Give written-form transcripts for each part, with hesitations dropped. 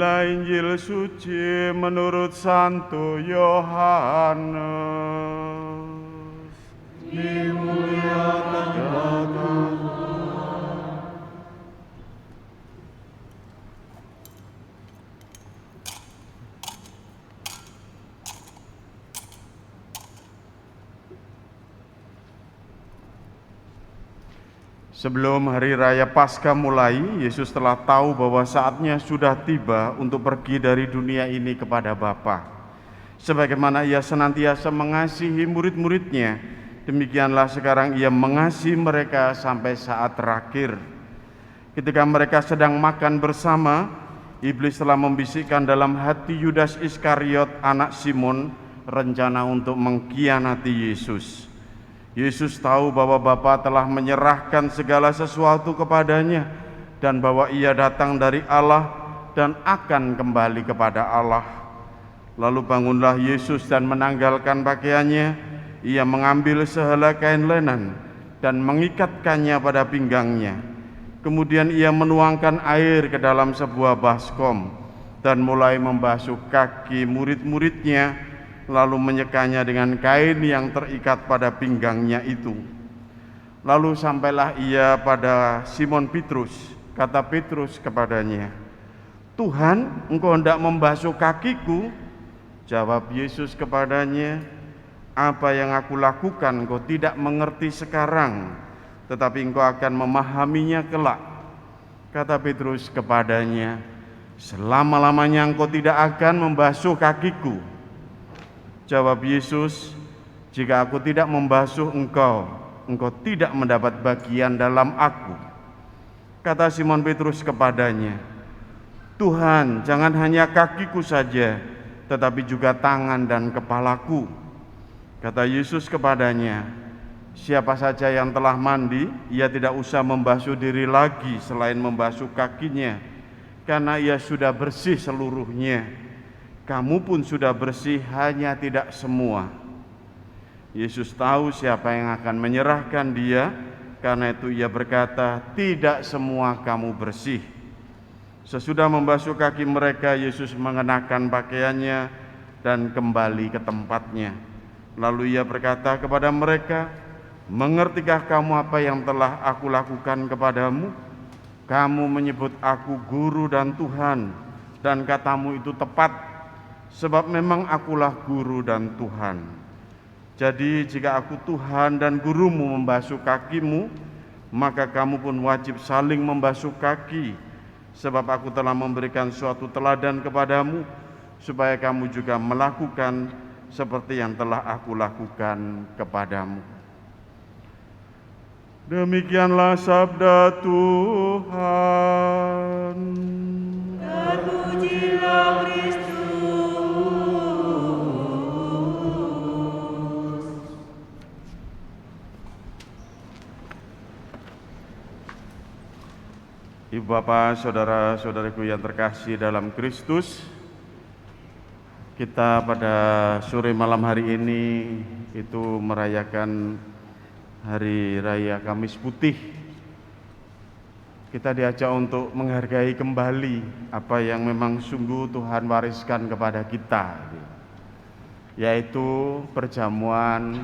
Inilah Injil suci menurut Santo Yohanes. Dimuliakan Tuhan. Sebelum hari raya Paskah mulai, Yesus telah tahu bahwa saatnya sudah tiba untuk pergi dari dunia ini kepada Bapa. Sebagaimana Ia senantiasa mengasihi murid-muridnya, demikianlah sekarang Ia mengasihi mereka sampai saat terakhir. Ketika mereka sedang makan bersama, iblis telah membisikkan dalam hati Yudas Iskariot, anak Simon, rencana untuk mengkhianati Yesus. Yesus tahu bahwa Bapa telah menyerahkan segala sesuatu kepadanya dan bahwa Ia datang dari Allah dan akan kembali kepada Allah. Lalu bangunlah Yesus dan menanggalkan pakaiannya. Ia mengambil sehelai kain lenan dan mengikatkannya pada pinggangnya. Kemudian Ia menuangkan air ke dalam sebuah baskom dan mulai membasuh kaki murid-muridnya, lalu menyekanya dengan kain yang terikat pada pinggangnya itu. Lalu sampailah Ia pada Simon Petrus. Kata Petrus kepadanya, "Tuhan, Engkau hendak membasuh kakiku?" Jawab Yesus kepadanya, "Apa yang aku lakukan Engkau tidak mengerti sekarang, tetapi Engkau akan memahaminya kelak." Kata Petrus kepadanya, "Selama-lamanya Engkau tidak akan membasuh kakiku." Jawab Yesus, "Jika aku tidak membasuh engkau, engkau tidak mendapat bagian dalam aku." Kata Simon Petrus kepadanya, "Tuhan, jangan hanya kakiku saja, tetapi juga tangan dan kepalaku." Kata Yesus kepadanya, "Siapa saja yang telah mandi, ia tidak usah membasuh diri lagi selain membasuh kakinya, karena ia sudah bersih seluruhnya. Kamu pun sudah bersih, hanya tidak semua." Yesus tahu siapa yang akan menyerahkan Dia, karena itu Ia berkata, "Tidak semua kamu bersih." Sesudah membasuh kaki mereka, Yesus mengenakan pakaiannya dan kembali ke tempatnya. Lalu Ia berkata kepada mereka, "Mengertikah kamu apa yang telah aku lakukan kepadamu? Kamu menyebut aku guru dan Tuhan, dan katamu itu tepat, sebab memang akulah guru dan Tuhan. Jadi jika aku Tuhan dan gurumu membasuh kakimu, maka kamu pun wajib saling membasuh kaki, sebab aku telah memberikan suatu teladan kepadamu, supaya kamu juga melakukan seperti yang telah aku lakukan kepadamu." Demikianlah sabda Tuhan. Terpujilah Kristus. Ibu bapak, saudara-saudariku yang terkasih dalam Kristus, kita pada sore malam hari ini itu merayakan Hari Raya Kamis Putih. Kita diajak untuk menghargai kembali apa yang memang sungguh Tuhan wariskan kepada kita, yaitu perjamuan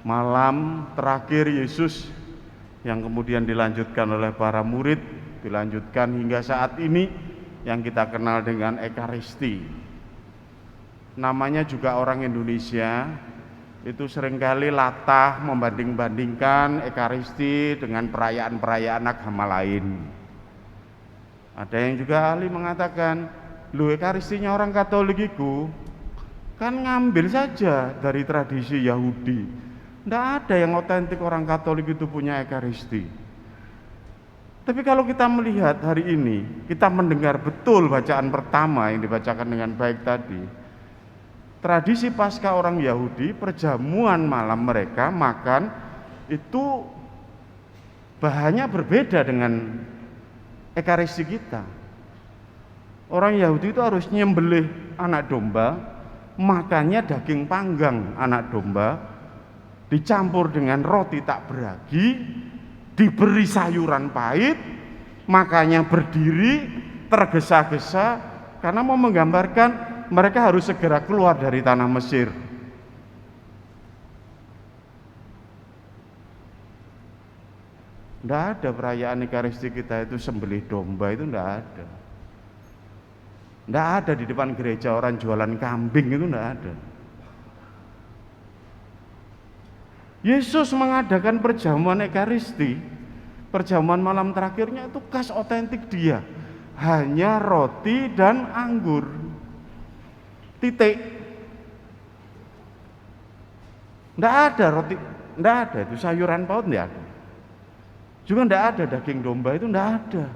malam terakhir Yesus yang kemudian dilanjutkan oleh para murid, dilanjutkan hingga saat ini yang kita kenal dengan Ekaristi. Namanya juga orang Indonesia itu seringkali latah membanding-bandingkan Ekaristi dengan perayaan-perayaan agama lain. Ada yang juga ahli mengatakan, "Loh, Ekaristinya orang Katolik itu kan ngambil saja dari tradisi Yahudi. Tidak ada yang otentik orang Katolik itu punya Ekaristi." Tapi kalau kita melihat hari ini, kita mendengar betul bacaan pertama yang dibacakan dengan baik tadi. Tradisi Paskah orang Yahudi, perjamuan malam mereka makan itu bahannya berbeda dengan Ekaristi kita. Orang Yahudi itu harus nyembelih anak domba, makannya daging panggang anak domba, dicampur dengan roti tak beragi, diberi sayuran pahit, makanya berdiri tergesa-gesa karena mau menggambarkan mereka harus segera keluar dari tanah Mesir. Tidak ada perayaan Ekaristi kita itu sembelih domba, itu tidak ada. Tidak ada di depan gereja orang jualan kambing, itu tidak ada. Yesus mengadakan perjamuan Ekaristi, perjamuan malam terakhirnya itu khas otentik dia. Hanya roti dan anggur. Titik. Tidak ada roti, tidak ada itu sayuran paut, tidak ada. Juga tidak ada daging domba, itu tidak ada.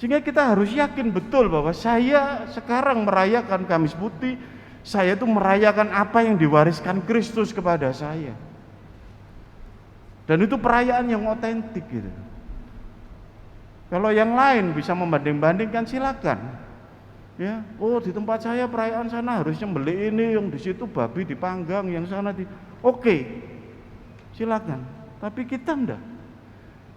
Sehingga kita harus yakin betul bahwa saya sekarang merayakan Kamis Putih, saya itu merayakan apa yang diwariskan Kristus kepada saya. Dan itu perayaan yang otentik gitu. Kalau yang lain bisa membanding-bandingkan silakan. Ya, oh di tempat saya perayaan sana harus nyembelih ini, yang di situ babi dipanggang, yang sana Oke. Silakan. Tapi kita enggak.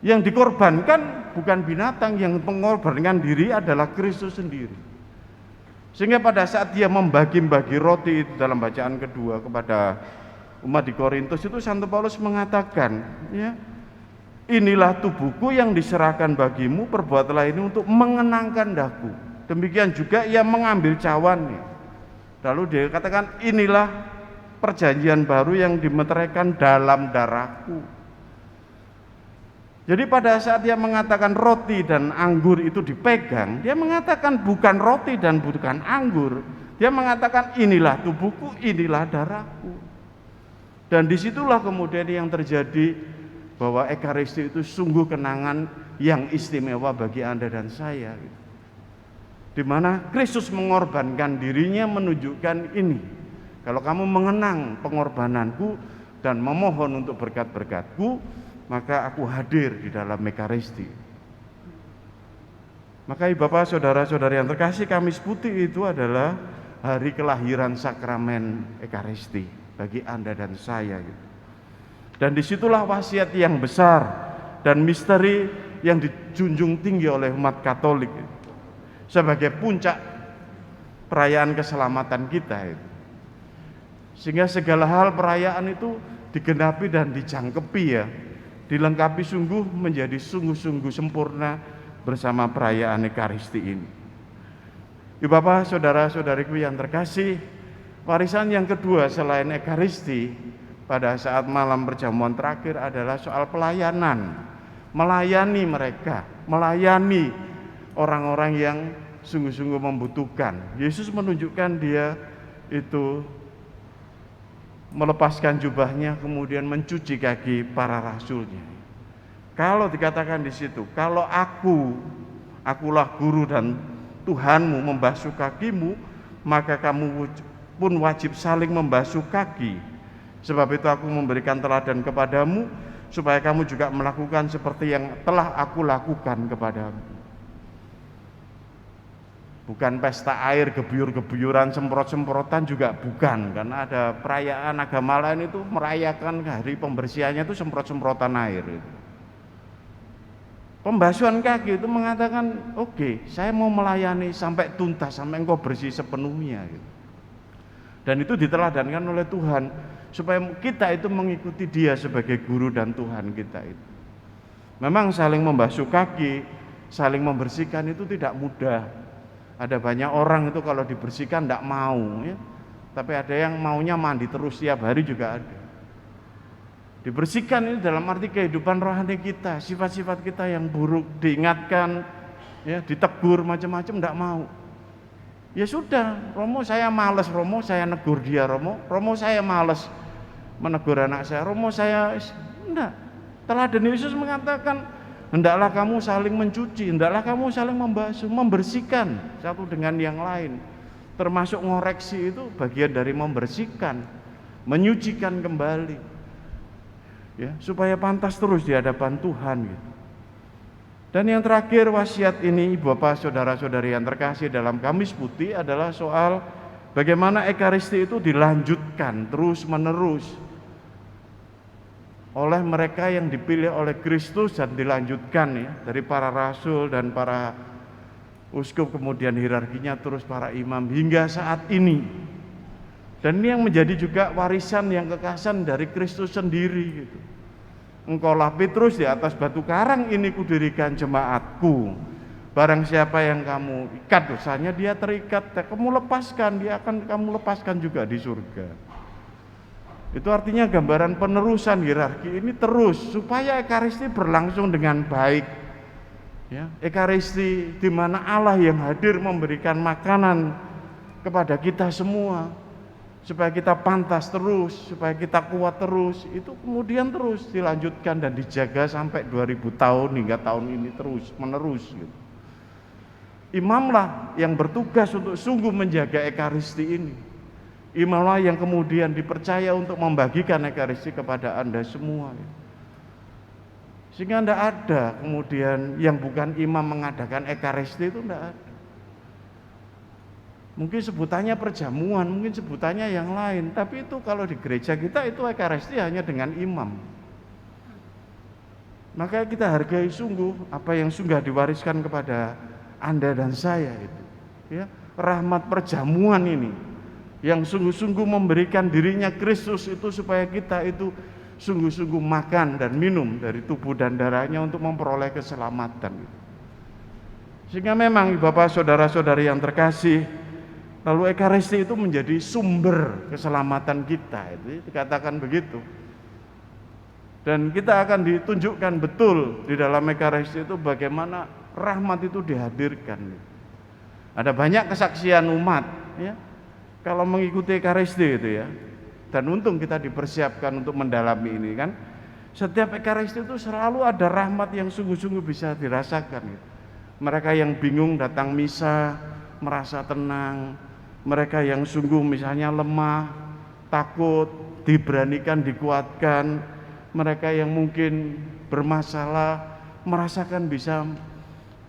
Yang dikorbankan bukan binatang, yang mengorbankan diri adalah Kristus sendiri. Sehingga pada saat dia membagi-bagi roti itu dalam bacaan kedua kepada umat di Korintus itu, Santo Paulus mengatakan, ya, inilah tubuhku yang diserahkan bagimu, perbuatlah ini untuk mengenangkan daku. Demikian juga ia mengambil cawan. Lalu dia katakan, inilah perjanjian baru yang dimeteraikan dalam darahku. Jadi pada saat dia mengatakan roti dan anggur itu dipegang, dia mengatakan bukan roti dan bukan anggur. Dia mengatakan inilah tubuhku, inilah darahku. Dan disitulah kemudian yang terjadi bahwa Ekaristi itu sungguh kenangan yang istimewa bagi Anda dan saya. Di mana Kristus mengorbankan dirinya menunjukkan ini. Kalau kamu mengenang pengorbananku dan memohon untuk berkat-berkatku, maka aku hadir di dalam Ekaristi. Maka Bapak, saudara-saudari yang terkasih, Kamis Putih itu adalah hari kelahiran sakramen Ekaristi bagi Anda dan saya. Dan disitulah wasiat yang besar dan misteri yang dijunjung tinggi oleh umat Katolik sebagai puncak perayaan keselamatan kita itu. Sehingga segala hal perayaan itu digenapi dan dijangkepi, ya, dilengkapi sungguh menjadi sungguh-sungguh sempurna bersama perayaan Ekaristi ini. Ibu Bapak, saudara-saudariku yang terkasih, warisan yang kedua selain Ekaristi pada saat malam perjamuan terakhir adalah soal pelayanan. Melayani mereka, melayani orang-orang yang sungguh-sungguh membutuhkan. Yesus menunjukkan dia itu melepaskan jubahnya kemudian mencuci kaki para rasulnya. Kalau dikatakan di situ, kalau akulah guru dan Tuhanmu membasuh kakimu, maka kamu pun wajib saling membasuh kaki. Sebab itu aku memberikan teladan kepadamu, supaya kamu juga melakukan seperti yang telah aku lakukan kepadamu. Bukan pesta air, gebuyur-gebuyuran, semprot-semprotan juga bukan. Karena ada perayaan agama lain itu merayakan hari pembersihannya itu semprot-semprotan air. Pembasuhan kaki itu mengatakan, oke, saya mau melayani sampai tuntas, sampai engkau bersih sepenuhnya. Dan itu diteladankan oleh Tuhan, supaya kita itu mengikuti Dia sebagai guru dan Tuhan kita itu. Memang saling membasuh kaki, saling membersihkan itu tidak mudah. Ada banyak orang itu kalau dibersihkan tidak mau, ya. Tapi ada yang maunya mandi terus tiap hari juga ada. Dibersihkan ini dalam arti kehidupan rohani kita, sifat-sifat kita yang buruk diingatkan, ya, ditegur macam-macam tidak mau. Ya sudah, Romo saya malas, Romo saya negur dia, Romo saya malas menegur anak saya, Romo saya enggak. Teladan Yesus mengatakan, hendaklah kamu saling mencuci, hendaklah kamu saling membasuh, membersihkan satu dengan yang lain. Termasuk ngoreksi itu bagian dari membersihkan, menyucikan kembali. Ya, supaya pantas terus di hadapan Tuhan gitu. Dan yang terakhir wasiat ini, Ibu Bapak, saudara-saudari yang terkasih, dalam Kamis Putih adalah soal bagaimana Ekaristi itu dilanjutkan terus-menerus oleh mereka yang dipilih oleh Kristus dan dilanjutkan, ya, dari para rasul dan para uskup, kemudian hierarkinya terus para imam hingga saat ini. Dan ini yang menjadi juga warisan yang kekasan dari Kristus sendiri gitu. Engkaulah Petrus, di atas batu karang ini kudirikan jemaatku. Barang siapa yang kamu ikat dosanya, dia terikat. Kamu lepaskan, dia akan kamu lepaskan juga di surga. Itu artinya gambaran penerusan hierarki ini terus supaya Ekaristi berlangsung dengan baik. Ya, Ekaristi di mana Allah yang hadir memberikan makanan kepada kita semua, supaya kita pantas terus, supaya kita kuat terus, itu kemudian terus dilanjutkan dan dijaga sampai 2000 tahun hingga tahun ini terus menerus gitu. Imamlah yang bertugas untuk sungguh menjaga Ekaristi ini. Imamlah yang kemudian dipercaya untuk membagikan Ekaristi kepada Anda semua gitu. Sehingga tidak ada kemudian yang bukan imam mengadakan Ekaristi, itu tidak ada. Mungkin sebutannya perjamuan, mungkin sebutannya yang lain, tapi itu kalau di gereja kita itu Ekaristi hanya dengan imam. Maka kita hargai sungguh apa yang sudah diwariskan kepada Anda dan saya itu. Ya, rahmat perjamuan ini yang sungguh-sungguh memberikan dirinya Kristus itu supaya kita itu sungguh-sungguh makan dan minum dari tubuh dan darahnya untuk memperoleh keselamatan. Sehingga memang Bapak saudara-saudari yang terkasih, lalu Ekaristi itu menjadi sumber keselamatan kita, itu dikatakan begitu. Dan kita akan ditunjukkan betul di dalam Ekaristi itu bagaimana rahmat itu dihadirkan. Ada banyak kesaksian umat ya, kalau mengikuti Ekaristi itu ya. Dan untung kita dipersiapkan untuk mendalami ini kan. Setiap Ekaristi itu selalu ada rahmat yang sungguh-sungguh bisa dirasakan gitu. Mereka yang bingung datang misa merasa tenang. Mereka yang sungguh misalnya lemah, takut, diberanikan, dikuatkan. Mereka yang mungkin bermasalah merasakan bisa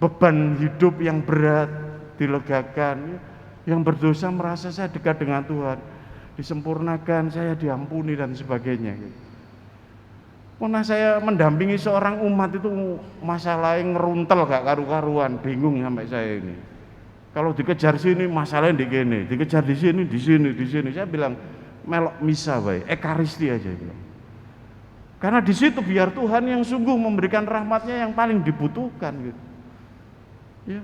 beban hidup yang berat dilegakan. Yang berdosa merasa saya dekat dengan Tuhan, disempurnakan, saya diampuni dan sebagainya. Pernah saya mendampingi seorang umat itu masalahnya ngeruntel gak karu-karuan, bingung sampai saya ini. Kalau dikejar sini masalahnya di sini, dikejar di sini, di sini, di sini. Saya bilang melok misa baik, Ekaristi aja bilang. Karena di situ biar Tuhan yang sungguh memberikan rahmatnya yang paling dibutuhkan gitu. Ya.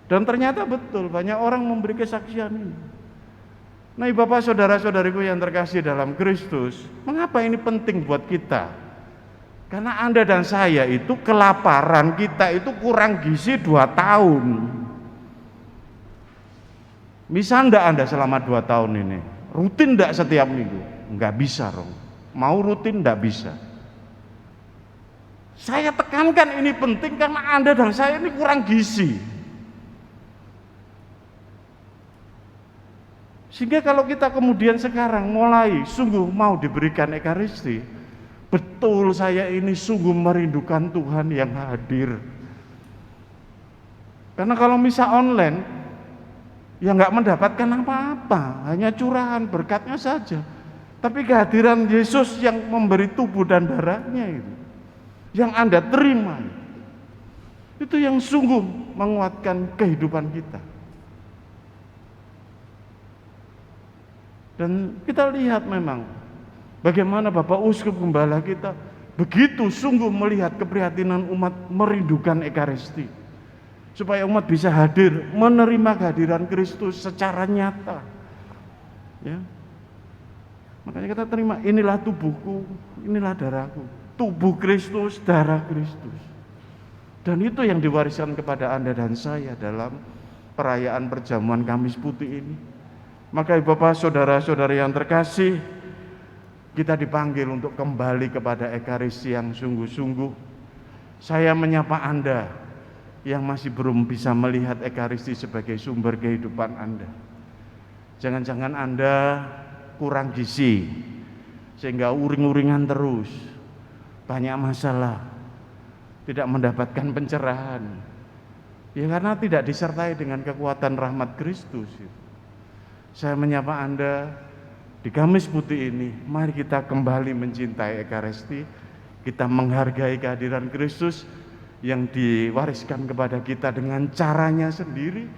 Dan ternyata betul banyak orang memberi kesaksian ini. Nah, Bapak saudara-saudariku yang terkasih dalam Kristus, mengapa ini penting buat kita? Karena Anda dan saya itu kelaparan kita itu kurang gizi 2 tahun. Bisa enggak Anda selama 2 tahun ini? Rutin enggak setiap minggu? Enggak bisa, Rong. Mau rutin enggak bisa. Saya tekankan ini penting karena Anda dan saya ini kurang gizi. Sehingga kalau kita kemudian sekarang mulai sungguh mau diberikan Ekaristi, betul saya ini sungguh merindukan Tuhan yang hadir. Karena kalau misa online, ya nggak mendapatkan apa-apa, hanya curahan berkatnya saja. Tapi kehadiran Yesus yang memberi tubuh dan darahnya itu, yang Anda terima, itu yang sungguh menguatkan kehidupan kita. Dan kita lihat memang bagaimana Bapak Uskup Gembala kita begitu sungguh melihat keprihatinan umat merindukan Ekaristi. Supaya umat bisa hadir, menerima kehadiran Kristus secara nyata. Ya. Makanya kita terima, inilah tubuhku, inilah darahku. Tubuh Kristus, darah Kristus. Dan itu yang diwariskan kepada Anda dan saya dalam perayaan perjamuan Kamis Putih ini. Maka Bapak saudara-saudari yang terkasih, kita dipanggil untuk kembali kepada Ekaristi yang sungguh-sungguh. Saya menyapa Anda yang masih belum bisa melihat Ekaristi sebagai sumber kehidupan Anda. Jangan-jangan Anda kurang gizi sehingga uring-uringan terus, banyak masalah, tidak mendapatkan pencerahan. Ya karena tidak disertai dengan kekuatan rahmat Kristus. Saya menyapa Anda di Kamis Putih ini, mari kita kembali mencintai Ekaristi, kita menghargai kehadiran Kristus, yang diwariskan kepada kita dengan caranya sendiri,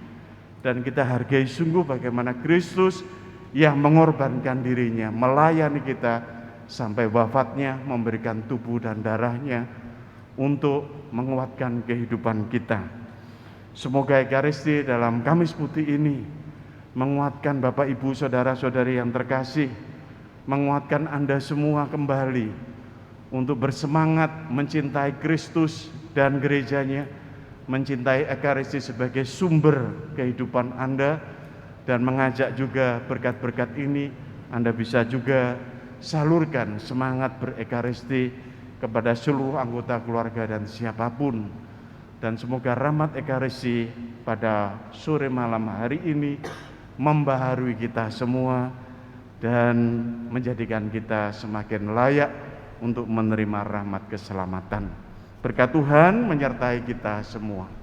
dan kita hargai sungguh bagaimana Kristus yang mengorbankan dirinya, melayani kita sampai wafatnya, memberikan tubuh dan darahnya untuk menguatkan kehidupan kita. Semoga Ekaristi dalam Kamis Putih ini menguatkan Bapak Ibu saudara-saudari yang terkasih, menguatkan Anda semua kembali untuk bersemangat mencintai Kristus dan gerejanya, mencintai Ekaristi sebagai sumber kehidupan Anda, dan mengajak juga berkat-berkat ini Anda bisa juga salurkan semangat berekaristi kepada seluruh anggota keluarga dan siapapun. Dan semoga rahmat Ekaristi pada sore malam hari ini membaharui kita semua dan menjadikan kita semakin layak untuk menerima rahmat keselamatan. Berkat Tuhan menyertai kita semua.